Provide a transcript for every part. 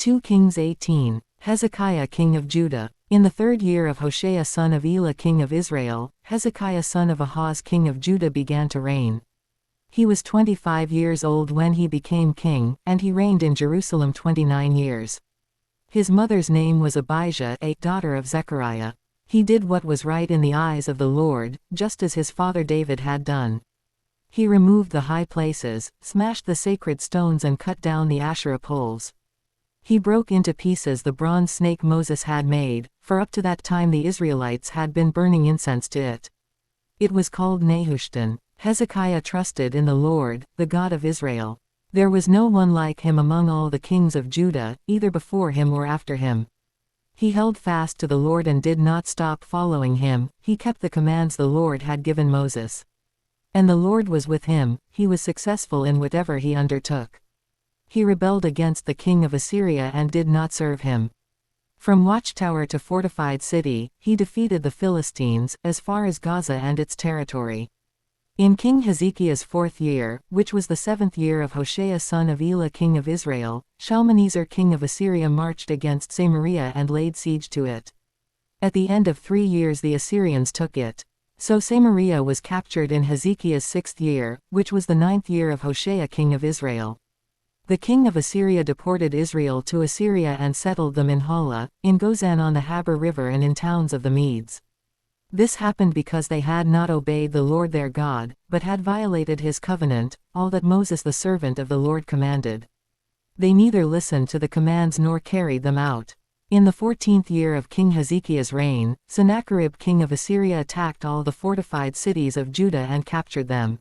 2 Kings 18. Hezekiah king of Judah. In the 3rd year of Hoshea son of Elah king of Israel, Hezekiah son of Ahaz king of Judah began to reign. He was 25 years old when he became king, and he reigned in Jerusalem 29 years. His mother's name was Abijah, a daughter of Zechariah. He did what was right in the eyes of the Lord, just as his father David had done. He removed the high places, smashed the sacred stones and cut down the Asherah poles. He broke into pieces the bronze snake Moses had made, for up to that time the Israelites had been burning incense to it. It was called Nehushtan. Hezekiah trusted in the Lord, the God of Israel. There was no one like him among all the kings of Judah, either before him or after him. He held fast to the Lord and did not stop following him. He kept the commands the Lord had given Moses. And the Lord was with him. He was successful in whatever he undertook. He rebelled against the king of Assyria and did not serve him. From watchtower to fortified city, he defeated the Philistines, as far as Gaza and its territory. In King Hezekiah's 4th year, which was the 7th year of Hoshea son of Elah king of Israel, Shalmaneser king of Assyria marched against Samaria and laid siege to it. At the end of 3 years the Assyrians took it. So Samaria was captured in Hezekiah's 6th year, which was the 9th year of Hoshea king of Israel. The king of Assyria deported Israel to Assyria and settled them in Hala, in Gozan on the Habor River and in towns of the Medes. This happened because they had not obeyed the Lord their God, but had violated his covenant, all that Moses the servant of the Lord commanded. They neither listened to the commands nor carried them out. In the 14th year of King Hezekiah's reign, Sennacherib king of Assyria attacked all the fortified cities of Judah and captured them.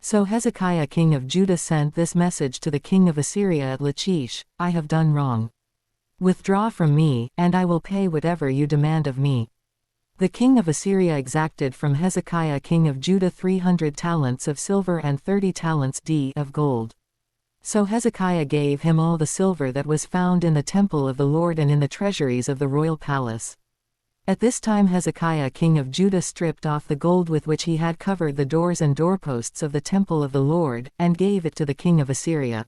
So Hezekiah king of Judah sent this message to the king of Assyria at Lachish: I have done wrong. Withdraw from me, and I will pay whatever you demand of me. The king of Assyria exacted from Hezekiah king of Judah 300 talents of silver and 30 talents of gold. So Hezekiah gave him all the silver that was found in the temple of the Lord and in the treasuries of the royal palace. At this time Hezekiah king of Judah stripped off the gold with which he had covered the doors and doorposts of the temple of the Lord, and gave it to the king of Assyria.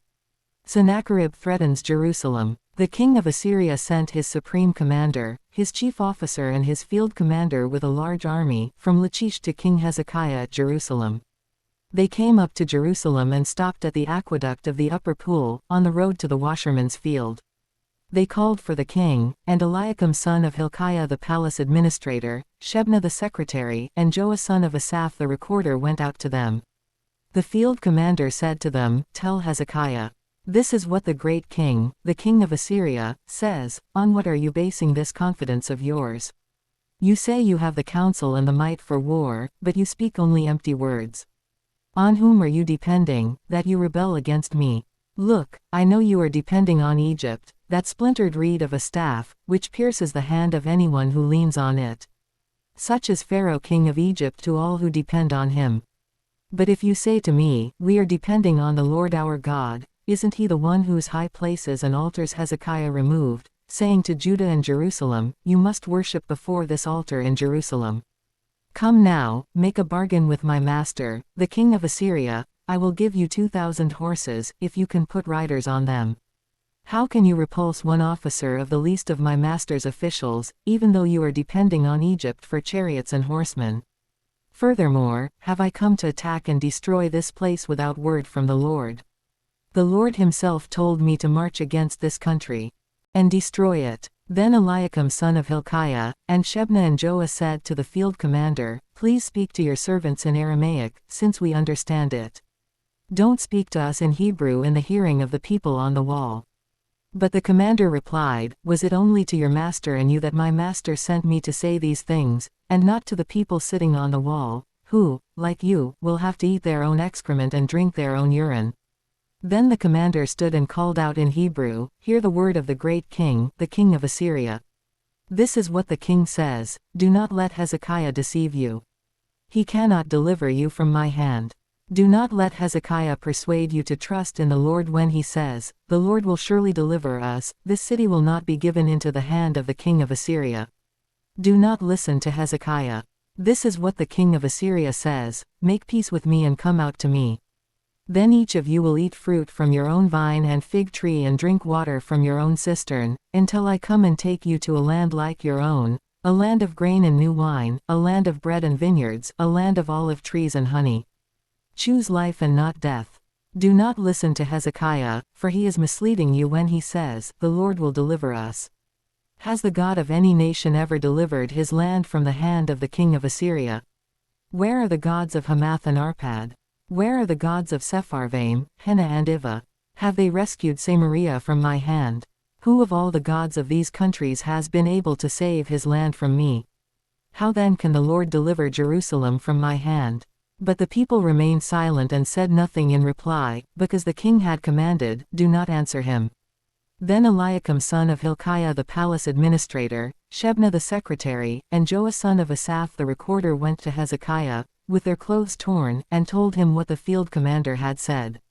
Sennacherib threatens Jerusalem. The king of Assyria sent his supreme commander, his chief officer and his field commander with a large army, from Lachish to King Hezekiah at Jerusalem. They came up to Jerusalem and stopped at the aqueduct of the upper pool, on the road to the washerman's field. They called for the king, and Eliakim son of Hilkiah the palace administrator, Shebna the secretary, and Joah son of Asaph the recorder went out to them. The field commander said to them, Tell Hezekiah, this is what the great king, the king of Assyria, says. On what are you basing this confidence of yours? You say you have the counsel and the might for war, but you speak only empty words. On whom are you depending, that you rebel against me? Look, I know you are depending on Egypt, that splintered reed of a staff, which pierces the hand of anyone who leans on it. Such is Pharaoh king of Egypt to all who depend on him. But if you say to me, We are depending on the Lord our God, isn't he the one whose high places and altars Hezekiah removed, saying to Judah and Jerusalem, You must worship before this altar in Jerusalem? Come now, make a bargain with my master, the king of Assyria. I will give you 2,000 horses, if you can put riders on them. How can you repulse one officer of the least of my master's officials, even though you are depending on Egypt for chariots and horsemen? Furthermore, have I come to attack and destroy this place without word from the Lord? The Lord himself told me to march against this country and destroy it. Then Eliakim son of Hilkiah, and Shebna and Joah said to the field commander, Please speak to your servants in Aramaic, since we understand it. Don't speak to us in Hebrew in the hearing of the people on the wall. But the commander replied, Was it only to your master and you that my master sent me to say these things, and not to the people sitting on the wall, who, like you, will have to eat their own excrement and drink their own urine? Then the commander stood and called out in Hebrew, Hear the word of the great king, the king of Assyria. This is what the king says, Do not let Hezekiah deceive you. He cannot deliver you from my hand. Do not let Hezekiah persuade you to trust in the Lord when he says, The Lord will surely deliver us, this city will not be given into the hand of the king of Assyria. Do not listen to Hezekiah. This is what the king of Assyria says, Make peace with me and come out to me. Then each of you will eat fruit from your own vine and fig tree and drink water from your own cistern, until I come and take you to a land like your own, a land of grain and new wine, a land of bread and vineyards, a land of olive trees and honey. Choose life and not death. Do not listen to Hezekiah, for he is misleading you when he says, "The Lord will deliver us." Has the God of any nation ever delivered his land from the hand of the king of Assyria? Where are the gods of Hamath and Arpad? Where are the gods of Sepharvaim, Hena and Ivah? Have they rescued Samaria from my hand? Who of all the gods of these countries has been able to save his land from me? How then can the Lord deliver Jerusalem from my hand? But the people remained silent and said nothing in reply, because the king had commanded, "Do not answer him." Then Eliakim son of Hilkiah the palace administrator, Shebna the secretary, and Joah son of Asaph the recorder went to Hezekiah, with their clothes torn, and told him what the field commander had said.